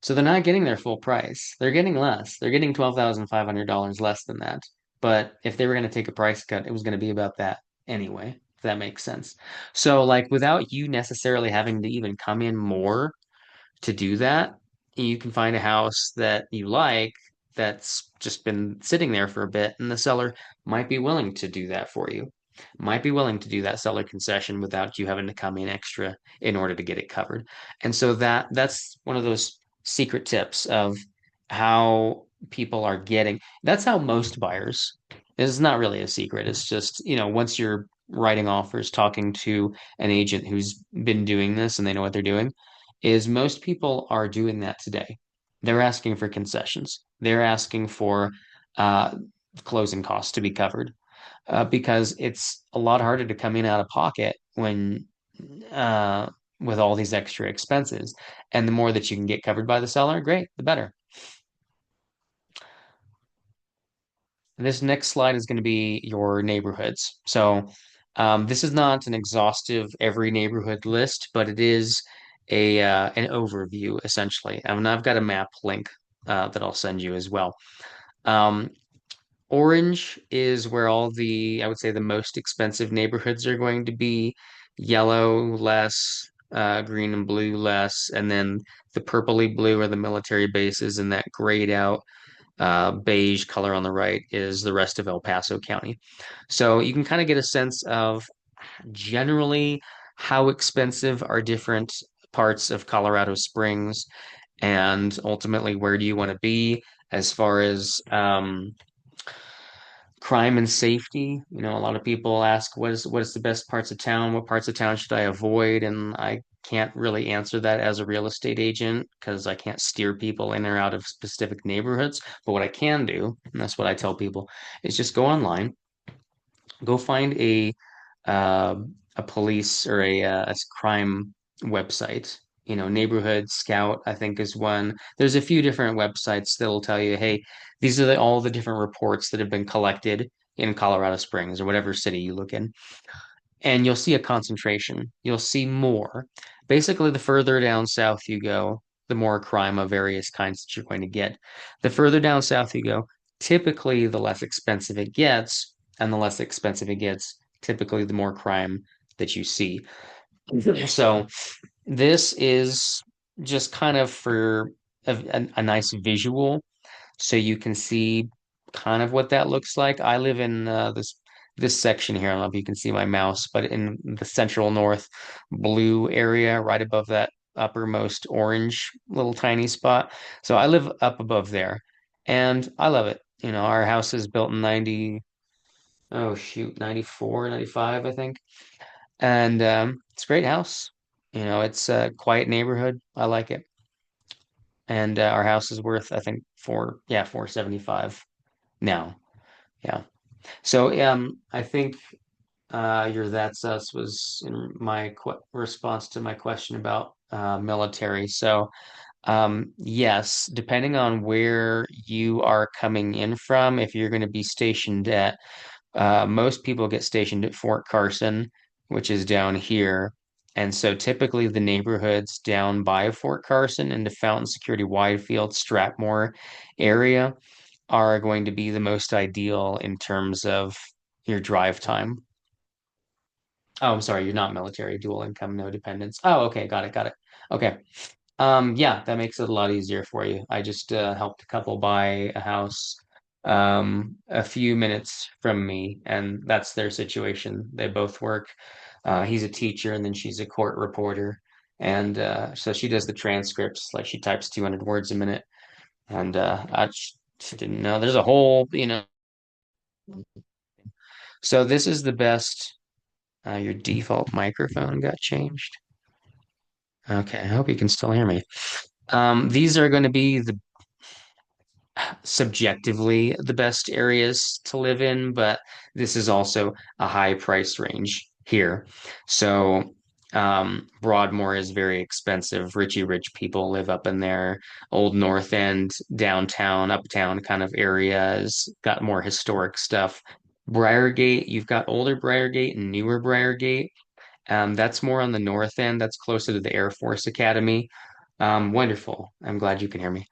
So they're not getting their full price. They're getting less. They're getting $12,500 less than that. But if they were going to take a price cut, it was going to be about that anyway, if that makes sense. So like without you necessarily having to even come in more to do that, you can find a house that you like that's just been sitting there for a bit, and the seller might be willing to do that for you. Might be willing to do that seller concession without you having to come in extra in order to get it covered. And so that's one of those secret tips of how people are getting. That's how most buyers. It's not really a secret. It's just, once you're writing offers, talking to an agent who's been doing this and they know what they're doing, is most people are doing that today. They're asking for concessions. They're asking for uh, closing costs to be covered because it's a lot harder to come in out of pocket when uh, with all these extra expenses. And the more that you can get covered by the seller, great, the better. This next slide is going to be your neighborhoods. So This is not an exhaustive every neighborhood list, but it is a an overview essentially. And I've got a map link that I'll send you as well. Um, Orange is where all the, I would say, the most expensive neighborhoods are going to be. Yellow, less, green and blue, less, and then the purpley blue are the military bases, and that grayed out beige color on the right is the rest of El Paso County. So you can kind of get a sense of generally how expensive are different parts of Colorado Springs, and ultimately where do you want to be as far as crime and safety. You know, a lot of people ask what is the best parts of town? What parts of town should I avoid? And I can't really answer that as a real estate agent because I can't steer people in or out of specific neighborhoods. But what I can do, and that's what I tell people, is just go online, go find uh, a police or a crime website. You know, Neighborhood Scout, I think, is one. There's a few different websites that'll tell you, hey, these are all the different reports that have been collected in Colorado Springs or whatever city you look in, and you'll see a concentration. You'll see more. Basically, the further down south you go, the more crime of various kinds that you're going to get. The further down south you go, typically the less expensive it gets, and the less expensive it gets, typically the more crime that you see. So this is just kind of for a nice visual so you can see kind of what that looks like. I live in this section here. I don't know if you can see my mouse, but in the central north blue area, right above that uppermost orange little tiny spot. So I live up above there, and I love it. You know, our house is built in 90, oh shoot, 94, 95, I think. And it's a great house. You know, it's a quiet neighborhood. I like it. And our house is worth, I think, 475 now. Yeah. So I think your That's Us was in my qu response to my question about military. So yes, depending on where you are coming in from, if you're going to be stationed at, most people get stationed at Fort Carson, which is down here. And so typically the neighborhoods down by Fort Carson into Fountain Security Widefield, Strathmore area are going to be the most ideal in terms of your drive time. Oh, I'm sorry, you're not military, dual income, no dependents. Oh, okay, got it, got it. Okay. Yeah, that makes it a lot easier for you. I just helped a couple buy a house a few minutes from me, and that's their situation. They both work. He's a teacher, and then she's a court reporter. And so she does the transcripts, like she types 200 words a minute. And she didn't know there's a whole, you know. So this is the best. Your default microphone got changed. Okay, I hope you can still hear me. These are going to be the subjectively the best areas to live in, but this is also a high price range here. So Broadmoor is very expensive. Richie rich people live up in there. Old North End, downtown, uptown kind of areas, got more historic stuff. Briargate, you've got older Briargate and newer Briargate. That's more on the north end. That's closer to the Air Force Academy. Wonderful. I'm glad you can hear me.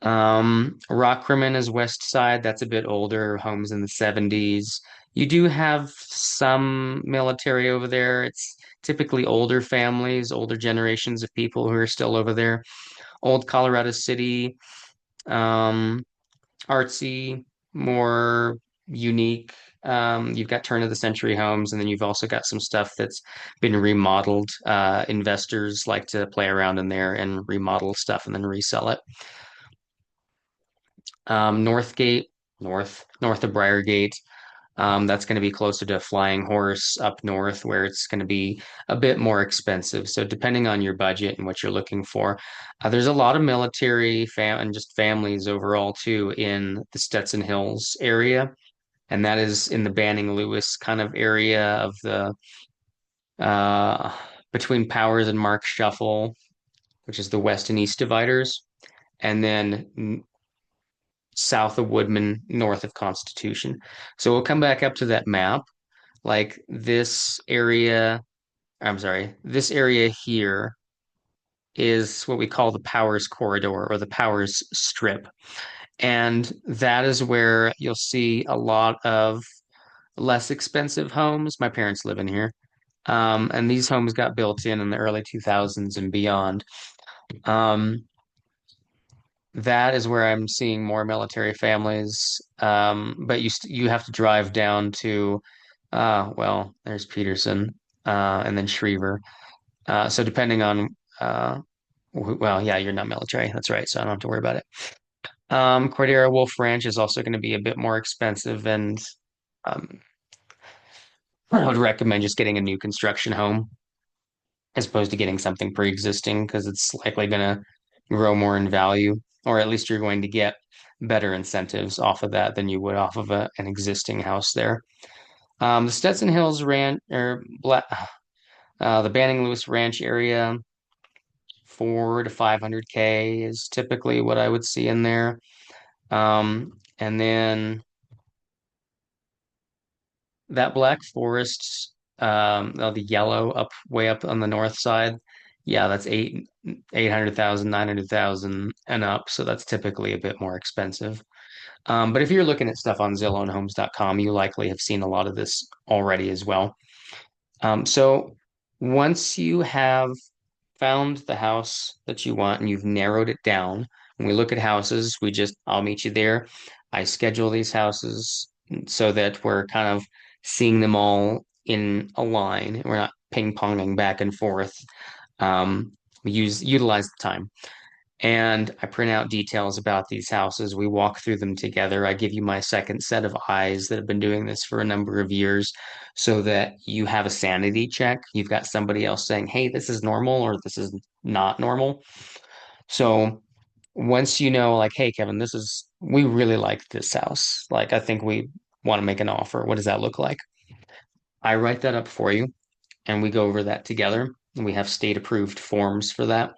Rockrimmon is west side. That's a bit older, homes in the 70s. You do have some military over there. It's typically older families, older generations of people who are still over there. Old Colorado City, um, artsy, more unique. You've got turn of the century homes, and then you've also got some stuff that's been remodeled. Investors like to play around in there and remodel stuff and then resell it. Northgate, north of Briargate. That's going to be closer to Flying Horse up north, where it's going to be a bit more expensive. So depending on your budget and what you're looking for, there's a lot of military fam and just families overall too in the Stetson Hills area, and that is in the Banning Lewis kind of area of the uh, between Powers and Mark Shuffle, which is the west and east dividers, and then south of Woodman, north of Constitution. So we'll come back up to that map. like this area, I'm sorry, this area here is what we call the Powers Corridor or the Powers Strip. And that is where you'll see a lot of less expensive homes. My parents live in here. And these homes got built in the early 2000s and beyond. Um, that is where I'm seeing more military families. But you have to drive down to, well, there's Peterson, and then Schriever. So depending on, well, yeah, you're not military. That's right. So I don't have to worry about it. Cordera Wolf Ranch is also going to be a bit more expensive, and um, I would recommend just getting a new construction home as opposed to getting something pre-existing because it's likely going to grow more in value, or at least you're going to get better incentives off of that than you would off of an existing house there. The Stetson Hills Ranch or the Banning Lewis Ranch area, 4 to 500K is typically what I would see in there. And then that Black Forest, the yellow up way up on the north side, yeah, that's 800,000, 900,000 and up. So that's typically a bit more expensive. But if you're looking at stuff on Zillow and Homes.com, you likely have seen a lot of this already as well. So once you have found the house that you want and you've narrowed it down, when we look at houses, I'll meet you there. I schedule these houses so that we're kind of seeing them all in a line. We're not ping-ponging back and forth. We utilize the time. And I print out details about these houses. We walk through them together. I give you my second set of eyes that have been doing this for a number of years so that you have a sanity check. You've got somebody else saying, hey, this is normal or this is not normal. So once you know, like, hey, Kevin, we really like this house. Like, I think we want to make an offer. What does that look like? I write that up for you and we go over that together. And we have state approved forms for that.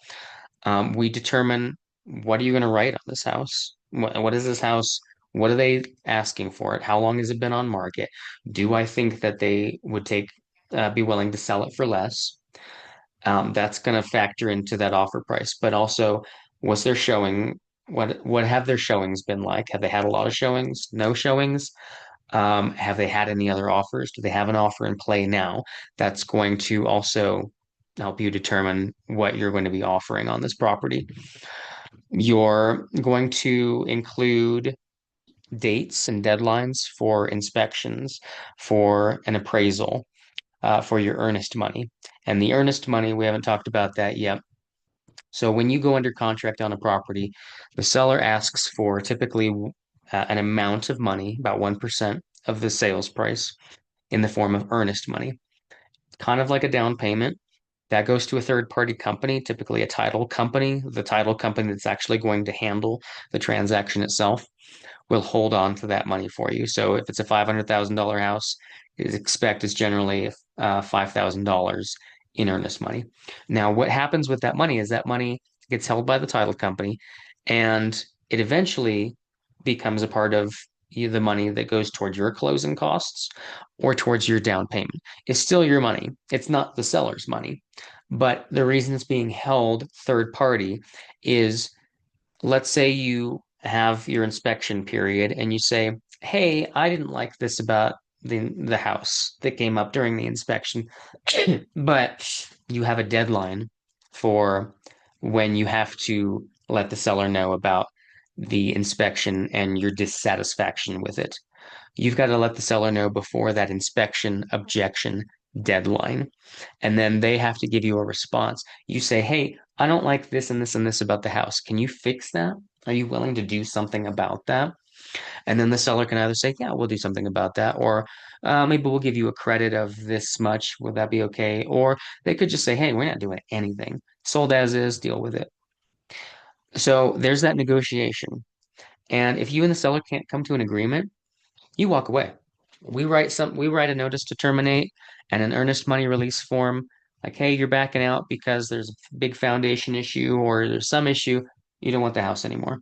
We determine what are you going to write on this house? What is this house? What are they asking for it? How long has it been on market? Do I think that they would be willing to sell it for less? That's going to factor into that offer price. But also, what's their showing? What have their showings been like? Have they had a lot of showings? No showings? Have they had any other offers? Do they have an offer in play now? That's going to also help you determine what you're going to be offering on this property. You're going to include dates and deadlines for inspections, for an appraisal, for your earnest money. And the earnest money, we haven't talked about that yet. So when you go under contract on a property, the seller asks for typically an amount of money, about 1% of the sales price, in the form of earnest money, kind of like a down payment. That goes to a third party company, typically a title company. The title company that's actually going to handle the transaction itself will hold on to that money for you. So if it's a $500,000 house, expect is generally $5,000 in earnest money. Now, what happens with that money is that money gets held by the title company and it eventually becomes a part of the money that goes towards your closing costs or towards your down payment. It's still your money. It's not the seller's money. But the reason it's being held third party is, let's say you have your inspection period and you say, hey, I didn't like this about the house that came up during the inspection, but you have a deadline for when you have to let the seller know about the inspection and your dissatisfaction with it. You've got to let the seller know before that inspection objection deadline. And then they have to give you a response. You say, hey, I don't like this and this and this about the house. Can you fix that? Are you willing to do something about that? And then the seller can either say, yeah, we'll do something about that, or maybe we'll give you a credit of this much. Would that be okay? Or they could just say, hey, we're not doing anything. Sold as is, deal with it. So there's that negotiation. And if you and the seller can't come to an agreement, you walk away. We write a notice to terminate and an earnest money release form. Like, hey, you're backing out because there's a big foundation issue or there's some issue. You don't want the house anymore.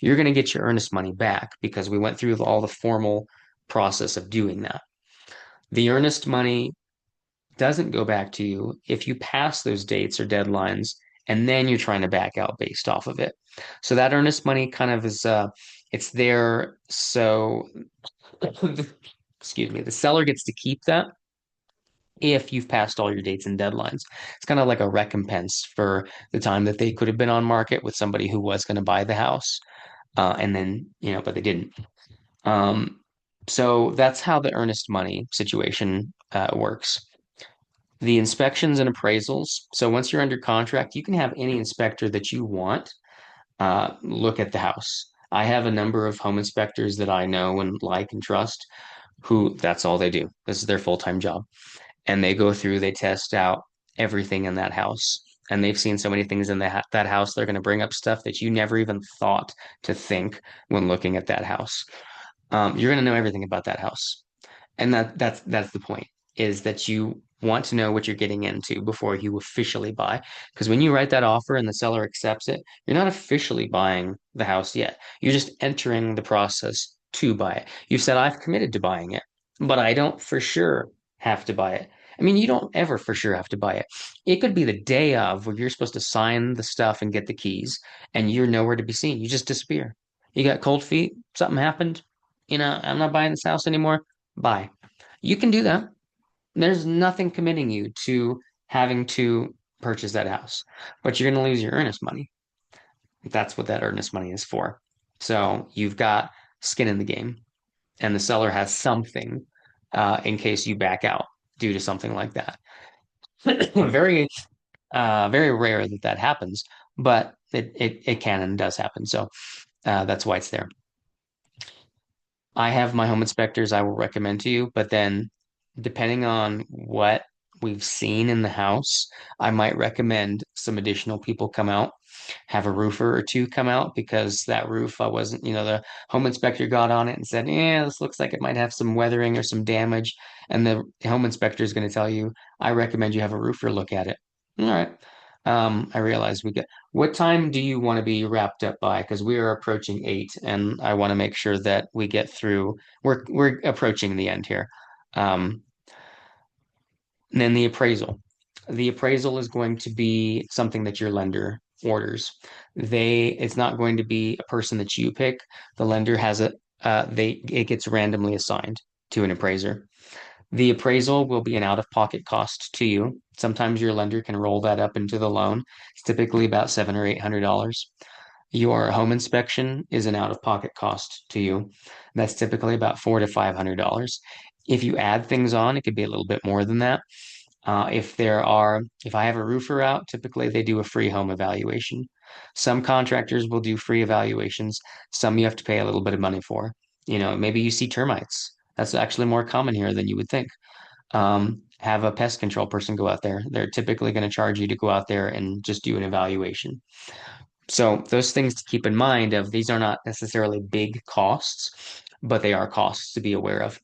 You're going to get your earnest money back because we went through all the formal process of doing that. The earnest money doesn't go back to you if you pass those dates or deadlines and then you're trying to back out based off of it. So that earnest money kind of is it's there so excuse me, the seller gets to keep that if you've passed all your dates and deadlines. It's kind of like a recompense for the time that they could have been on market with somebody who was going to buy the house. And then, but they didn't. Um, so that's how the earnest money situation works. The inspections and appraisals. So once you're under contract, you can have any inspector that you want look at the house. I have a number of home inspectors that I know and like and trust who that's all they do. This is their full-time job. And they go through, they test out everything in that house. And they've seen so many things in that house, they're going to bring up stuff that you never even thought to think when looking at that house. You're going to know everything about that house. And that's the point, is that you want to know what you're getting into before you officially buy. Because when you write that offer and the seller accepts it, you're not officially buying the house yet. You're just entering the process to buy it. You've said, I've committed to buying it, but I don't for sure have to buy it. I mean, you don't ever for sure have to buy it. It could be the day of where you're supposed to sign the stuff and get the keys, and you're nowhere to be seen. You just disappear. You got cold feet, something happened. I'm not buying this house anymore. Buy. You can do that. There's nothing committing you to having to purchase that house, but you're going to lose your earnest money. That's what that earnest money is for. So you've got skin in the game, and the seller has something in case you back out due to something like that. Very, very rare that that happens, but it can and does happen. So that's why it's there. I have my home inspectors I will recommend to you, but then depending on what we've seen in the house, I might recommend some additional people come out, have a roofer or two come out because that roof I wasn't, the home inspector got on it and said, yeah, this looks like it might have some weathering or some damage. And the home inspector is going to tell you, I recommend you have a roofer look at it. All right. I realize what time do you want to be wrapped up by? Because we are approaching 8, and I want to make sure that we get through. We're approaching the end here. Um, and then the appraisal. The appraisal is going to be something that your lender orders. It's not going to be a person that you pick. The lender has it gets randomly assigned to an appraiser. The appraisal will be an out-of-pocket cost to you. Sometimes your lender can roll that up into the loan. It's typically about $700 or $800. Your home inspection is an out-of-pocket cost to you. That's typically about $400 to $500. If you add things on, it could be a little bit more than that. If I have a roofer out, typically they do a free home evaluation. Some contractors will do free evaluations. Some you have to pay a little bit of money for. Maybe you see termites. That's actually more common here than you would think. Have a pest control person go out there. They're typically going to charge you to go out there and just do an evaluation. So those things to keep in mind of these are not necessarily big costs, but they are costs to be aware of.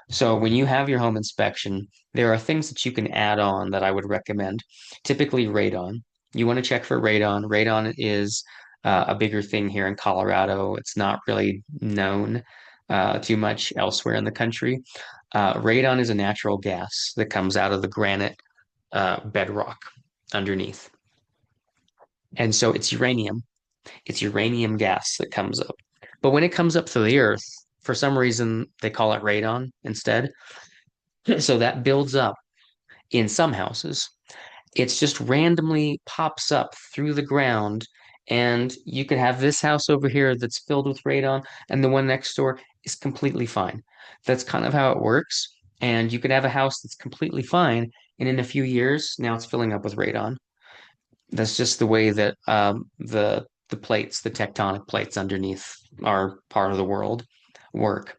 So when you have your home inspection, there are things that you can add on that I would recommend. Typically radon. You want to check for radon. Radon is a bigger thing here in Colorado. It's not really known too much elsewhere in the country. Radon is a natural gas that comes out of the granite bedrock underneath. And so it's uranium. It's uranium gas that comes up. But when it comes up through the earth, for some reason, they call it radon instead. So that builds up in some houses. It's just randomly pops up through the ground. And you could have this house over here that's filled with radon, and the one next door is completely fine. That's kind of how it works. And you could have a house that's completely fine, and in a few years, now it's filling up with radon. That's just the way that the plates, the tectonic plates underneath our part of the world work.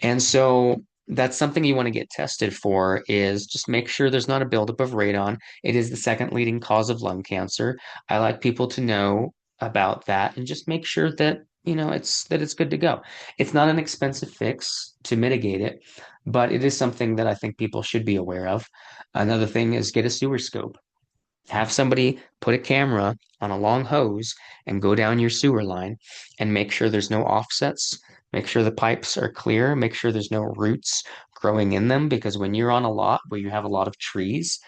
And so that's something you want to get tested for is just make sure there's not a buildup of radon. It is the second leading cause of lung cancer. I like people to know about that and just make sure that it's good to go. It's not an expensive fix to mitigate it, but it is something that I think people should be aware of. Another thing is get a sewer scope. Have somebody put a camera on a long hose and go down your sewer line and make sure there's no offsets, make sure the pipes are clear, make sure there's no roots growing in them because when you're on a lot where you have a lot of trees,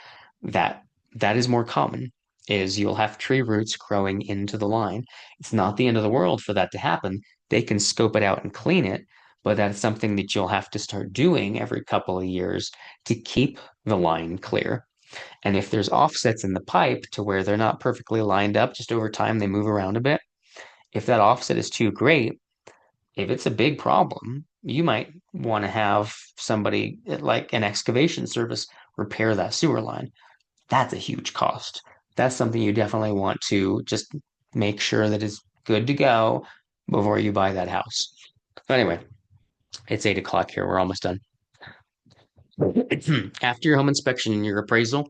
that that is more common, is you'll have tree roots growing into the line. It's not the end of the world for that to happen. They can scope it out and clean it, but that's something that you'll have to start doing every couple of years to keep the line clear. And if there's offsets in the pipe to where they're not perfectly lined up, just over time they move around a bit. If that offset is too great, if it's a big problem, you might want to have somebody like an excavation service repair that sewer line. That's a huge cost. That's something you definitely want to just make sure that is good to go before you buy that house. So anyway, it's 8 o'clock here. We're almost done. After your home inspection and your appraisal,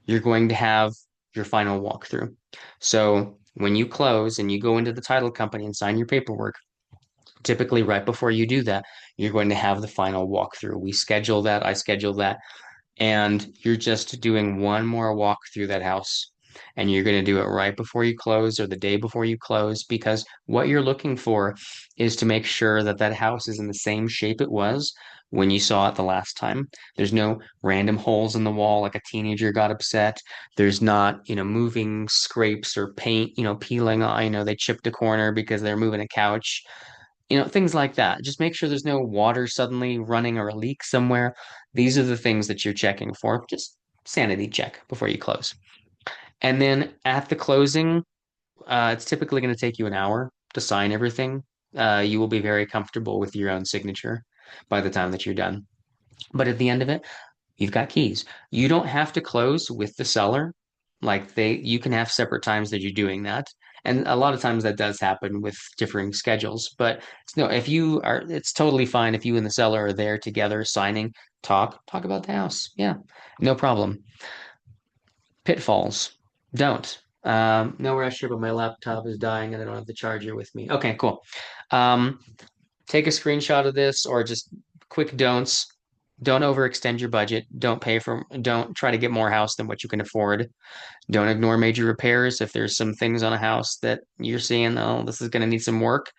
you're going to have your final walkthrough. So when you close and you go into the title company and sign your paperwork, typically right before you do that, you're going to have the final walkthrough. We schedule that, I schedule that, and you're just doing one more walk through that house. And you're going to do it right before you close or the day before you close because what you're looking for is to make sure that that house is in the same shape it was when you saw it the last time. There's no random holes in the wall like a teenager got upset. There's not, moving scrapes or paint, peeling. They chipped a corner because they're moving a couch, things like that. Just make sure there's no water suddenly running or a leak somewhere. These are the things that you're checking for. Just sanity check before you close. And then at the closing, it's typically going to take you an hour to sign everything. You will be very comfortable with your own signature by the time that you're done. But at the end of it, you've got keys. You don't have to close with the seller. You can have separate times that you're doing that. And a lot of times that does happen with differing schedules. But no, if you are, it's totally fine if you and the seller are there together signing, talk about the house. Yeah, no problem. Pitfalls. Don't. No rush here, but my laptop is dying and I don't have the charger with me. Okay, cool. Um, Take a screenshot of this or just quick don'ts. Don't overextend your budget. Don't try to get more house than what you can afford. Don't ignore major repairs. If there's some things on a house that you're seeing, oh, this is going to need some work,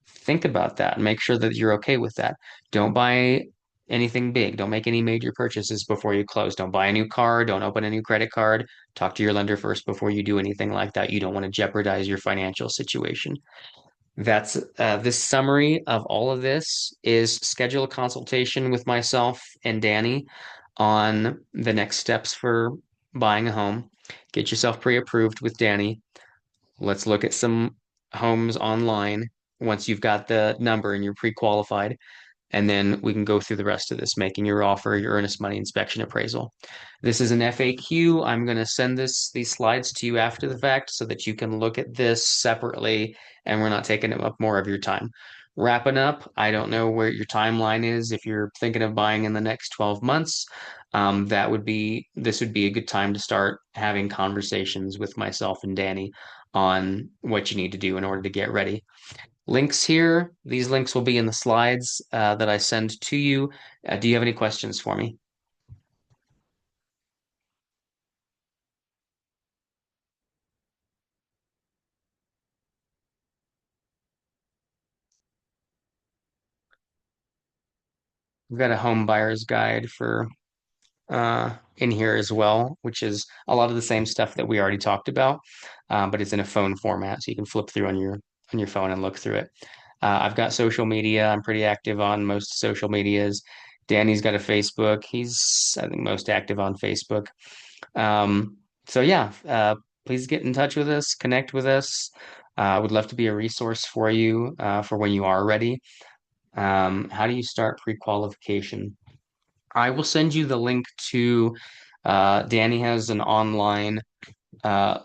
think about that and make sure that you're okay with that. Don't buy anything big. Don't make any major purchases before you close. Don't buy a new car. Don't open a new credit card. Talk to your lender first before you do anything like that. You don't want to jeopardize your financial situation. That's this summary of all of this is schedule a consultation with myself and Danny on the next steps for buying a home. Get yourself pre-approved with Danny. Let's look at some homes online once you've got the number and you're pre-qualified. And then we can go through the rest of this, making your offer, your earnest money inspection appraisal. This is an FAQ. I'm going to send these slides to you after the fact so that you can look at this separately and we're not taking up more of your time. Wrapping up, I don't know where your timeline is. If you're thinking of buying in the next 12 months, this would be a good time to start having conversations with myself and Danny on what you need to do in order to get ready. Links here. These links will be in the slides that I send to you. Do you have any questions for me? We've got a home buyer's guide for in here as well, which is a lot of the same stuff that we already talked about, but it's in a phone format, so you can flip through on your phone and look through it. I've got social media. I'm pretty active on most social medias. Danny's got a Facebook. He's, I think, most active on Facebook. So yeah, please get in touch with us, connect with us. I would love to be a resource for you for when you are ready. How do you start pre-qualification? I will send you the link to Danny has an online uh,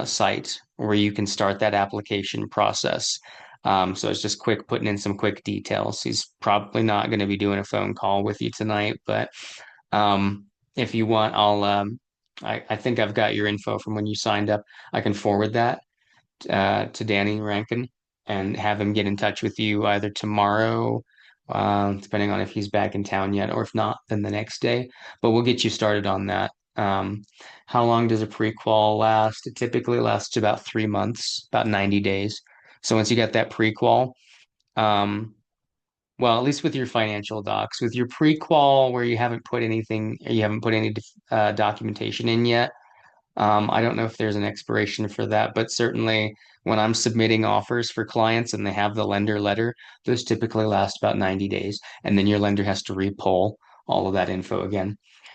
site where you can start that application process. So it's just quick putting in some quick details. He's probably not going to be doing a phone call with you tonight, but if you want, I think I've got your info from when you signed up. I can forward that to Danny Rankin and have him get in touch with you either tomorrow, depending on if he's back in town yet, or if not, then the next day. But we'll get you started on that. How long does a prequal last? It typically lasts about 3 months, about 90 days. So once you get that prequal, um, Well, at least with your financial docs, with your pre-qual where you haven't put anything, you haven't put any documentation in yet. I don't know if there's an expiration for that, but certainly when I'm submitting offers for clients and they have the lender letter, those typically last about 90 days, and then your lender has to repull all of that info again.